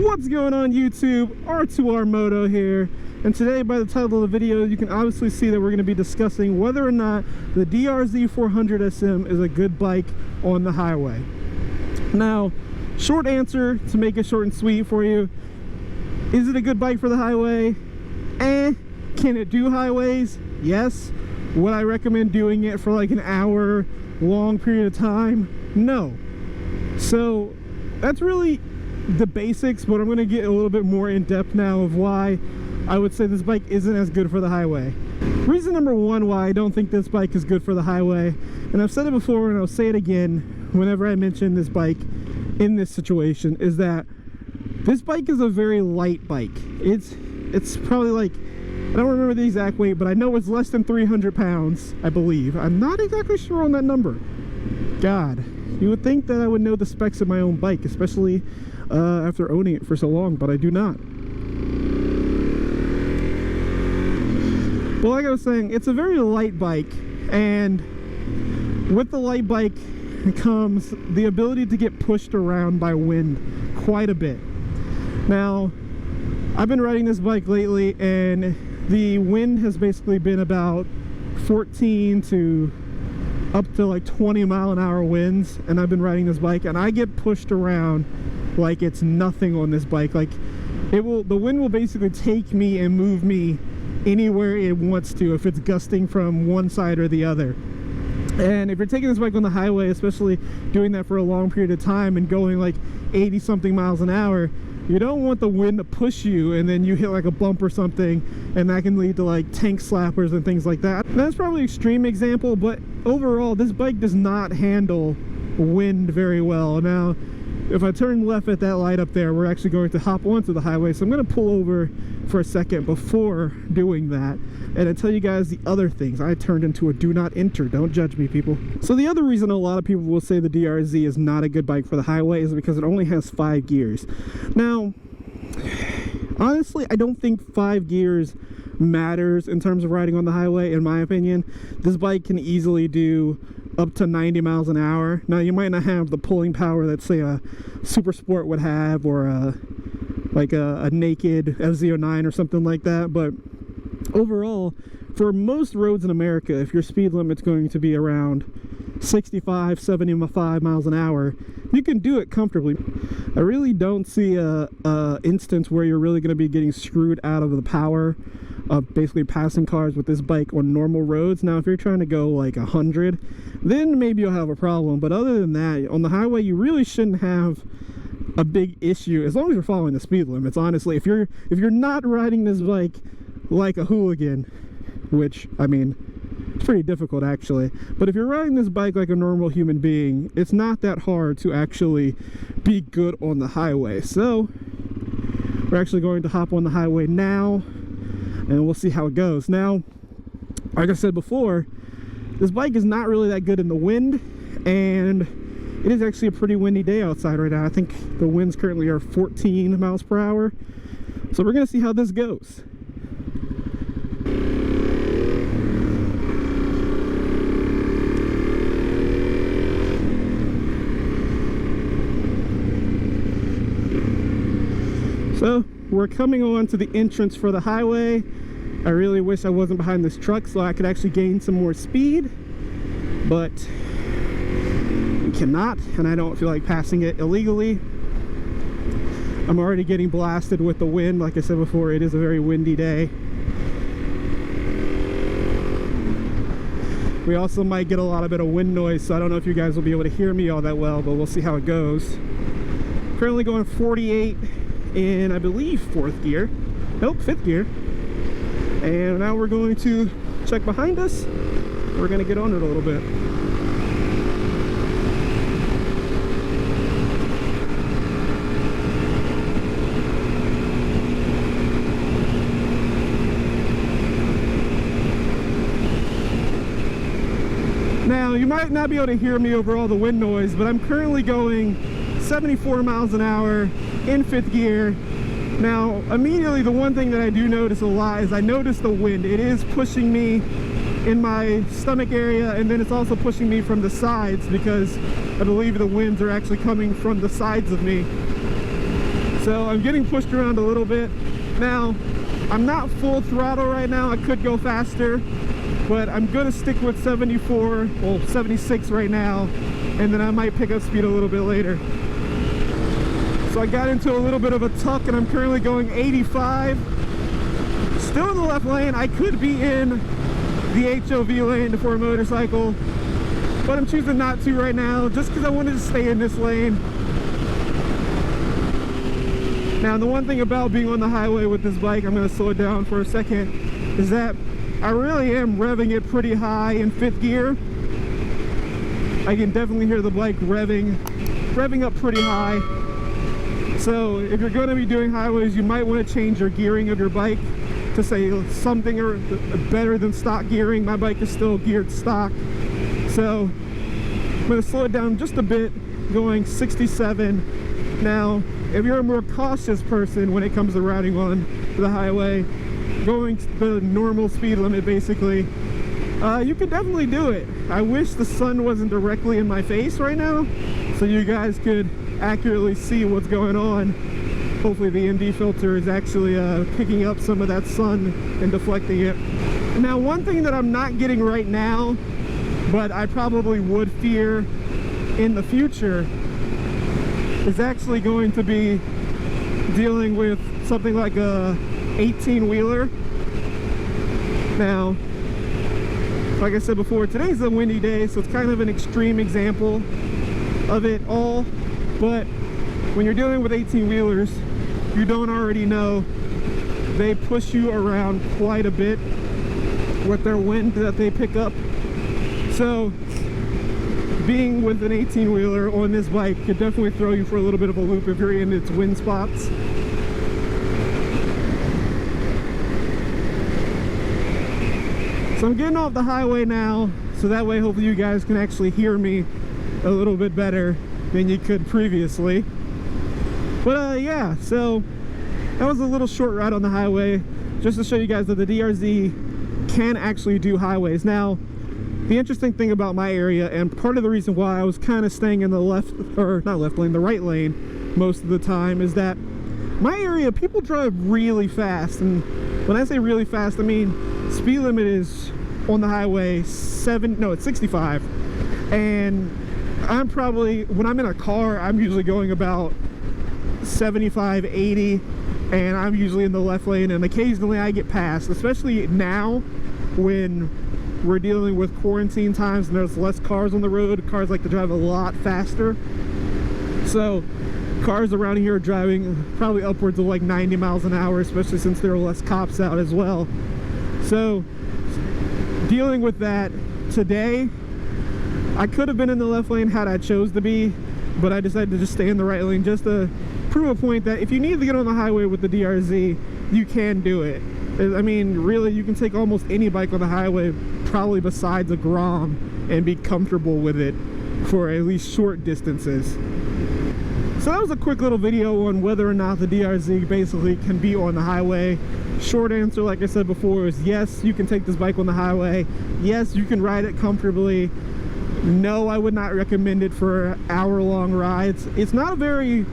What's going on YouTube? R2R Moto here, and today by the title of the video you can obviously see that we're going to be discussing whether or not the DRZ400 SM is a good bike on the highway. Now, short answer to make it short and sweet for you, is it a good bike for the highway? Can it do highways? Yes. Would I recommend doing it for like an hour long period of time? No. So that's really the basics, but I'm going to get a little bit more in depth now of why I would say this bike isn't as good for the highway. Reason number one why I don't think this bike is good for the highway, and I've said it before and I'll say it again whenever I mention this bike in this situation, is that this bike is a very light bike. It's probably like, I don't remember the exact weight, but I know it's less than 300 pounds, I believe. I'm not exactly sure on that number. God, you would think that I would know the specs of my own bike, especially after owning it for so long, but I do not. Well, like I was saying, it's a very light bike, and with the light bike comes the ability to get pushed around by wind quite a bit. Now, I've been riding this bike lately, and the wind has basically been about 14 to up to like 20 mile an hour winds, and I've been riding this bike and I get pushed around like it's nothing on this bike. Like the wind will basically take me and move me anywhere it wants to if it's gusting from one side or the other. And if you're taking this bike on the highway, especially doing that for a long period of time and going like 80 something miles an hour, you don't want the wind to push you and then you hit like a bump or something, and that can lead to like tank slappers and things like that. And that's probably an extreme example, but overall this bike does not handle wind very well. Now, if I turn left at that light up there, we're actually going to hop onto the highway, so I'm going to pull over for a second before doing that and I tell you guys the other things. I turned into a do not enter, don't judge me people. So the other reason a lot of people will say the DRZ is not a good bike for the highway is because it only has 5 gears. Now, honestly, I don't think 5 gears matters in terms of riding on the highway. In my opinion, this bike can easily do up to 90 miles an hour. Now, you might not have the pulling power that say a Super Sport would have, or like a naked FZ09 or something like that, but overall, for most roads in America, if your speed limit's going to be around 65, 75 miles an hour, you can do it comfortably. I really don't see a instance where you're really going to be getting screwed out of the power of basically passing cars with this bike on normal roads. Now, if you're trying to go like 100, then maybe you'll have a problem, but other than that, on the highway you really shouldn't have a big issue as long as you're following the speed limits. Honestly, if you're not riding this bike like a hooligan, which, I mean, it's pretty difficult actually, but if you're riding this bike like a normal human being, it's not that hard to actually be good on the highway. So we're actually going to hop on the highway now and we'll see how it goes. Now, like I said before, this bike is not really that good in the wind, and it is actually a pretty windy day outside right now. I think the winds currently are 14 miles per hour, so we're gonna see how this goes. So we're coming on to the entrance for the highway. I really wish I wasn't behind this truck so I could actually gain some more speed, but we cannot, and I don't feel like passing it illegally. I'm already getting blasted with the wind. Like I said before, it is a very windy day. We also might get a lot of bit of wind noise, so I don't know if you guys will be able to hear me all that well, but we'll see how it goes. Currently going 48 in, I believe, 4th gear. Nope, 5th gear. And now we're going to check behind us. We're going to get on it a little bit. Now, you might not be able to hear me over all the wind noise, but I'm currently going 74 miles an hour in 5th gear. Now, immediately the one thing that I do notice a lot is I notice the wind. It is pushing me in my stomach area, and then it's also pushing me from the sides because I believe the winds are actually coming from the sides of me. So I'm getting pushed around a little bit. Now, I'm not full throttle right now. I could go faster, but I'm gonna stick with 74, well 76 right now, and then I might pick up speed a little bit later. So I got into a little bit of a tuck and I'm currently going 85. Still in the left lane. I could be in the HOV lane for a motorcycle, but I'm choosing not to right now just because I wanted to stay in this lane. Now, the one thing about being on the highway with this bike, I'm going to slow it down for a second, is that I really am revving it pretty high in 5th gear. I can definitely hear the bike revving up pretty high. So if you're going to be doing highways, you might want to change your gearing of your bike to say something or better than stock gearing. My bike is still geared stock. So I'm going to slow it down just a bit, going 67. Now, if you're a more cautious person when it comes to riding on the highway, going the normal speed limit basically, you can definitely do it. I wish the sun wasn't directly in my face right now so you guys could accurately see what's going on. Hopefully the ND filter is actually picking up some of that sun and deflecting it. Now, one thing that I'm not getting right now, but I probably would fear in the future, is actually going to be dealing with something like a 18-wheeler. Now, like I said before, today's a windy day, so it's kind of an extreme example of it all. But when you're dealing with 18-wheelers, you don't already know, they push you around quite a bit with their wind that they pick up. So being with an 18-wheeler on this bike could definitely throw you for a little bit of a loop if you're in its wind spots. So I'm getting off the highway now, so that way hopefully you guys can actually hear me a little bit better than you could previously. But yeah, so that was a little short ride on the highway just to show you guys that the DRZ can actually do highways. Now, the interesting thing about my area, and part of the reason why I was kind of staying in the the right lane most of the time, is that my area, people drive really fast. And when I say really fast, I mean speed limit is on the highway it's 65. And I'm probably, when I'm in a car, I'm usually going about 75, 80, and I'm usually in the left lane, and occasionally I get passed, especially now when we're dealing with quarantine times and there's less cars on the road. Cars like to drive a lot faster. So cars around here are driving probably upwards of like 90 miles an hour, especially since there are less cops out as well. So dealing with that today, I could have been in the left lane had I chose to be, but I decided to just stay in the right lane just to prove a point that if you need to get on the highway with the DRZ, you can do it. I mean, really, you can take almost any bike on the highway, probably besides a Grom, and be comfortable with it for at least short distances. So that was a quick little video on whether or not the DRZ basically can be on the highway. Short answer, like I said before, is yes, you can take this bike on the highway. Yes, you can ride it comfortably. No, I would not recommend it for hour-long rides. It's not a very...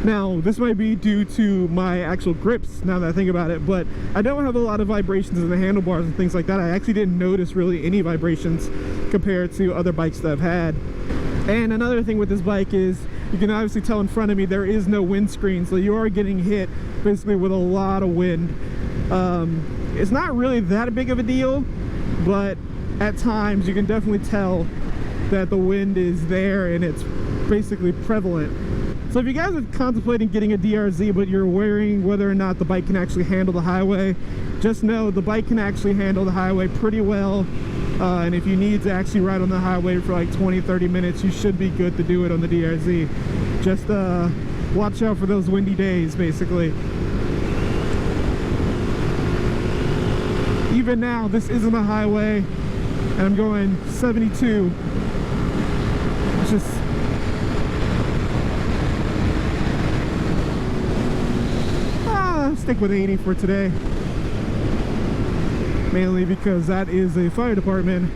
Now, this might be due to my actual grips, now that I think about it, but I don't have a lot of vibrations in the handlebars and things like that. I actually didn't notice really any vibrations compared to other bikes that I've had. And another thing with this bike is, you can obviously tell in front of me there is no windscreen, so you are getting hit basically with a lot of wind. It's not really that big of a deal, but at times you can definitely tell that the wind is there and it's basically prevalent. So if you guys are contemplating getting a DRZ but you're worrying whether or not the bike can actually handle the highway, just know the bike can actually handle the highway pretty well. And if you need to actually ride on the highway for like 20-30 minutes, you should be good to do it on the DRZ. Just watch out for those windy days, basically. Even now, this isn't a highway, and I'm going 72. It's just... stick with 80 for today, mainly because that is a fire department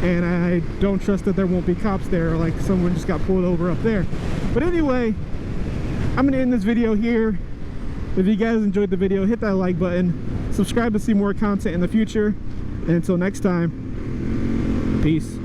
and I don't trust that there won't be cops there, like someone just got pulled over up there. But anyway, I'm gonna end this video here. If you guys enjoyed the video, hit that like button, subscribe to see more content in the future, and until next time, peace.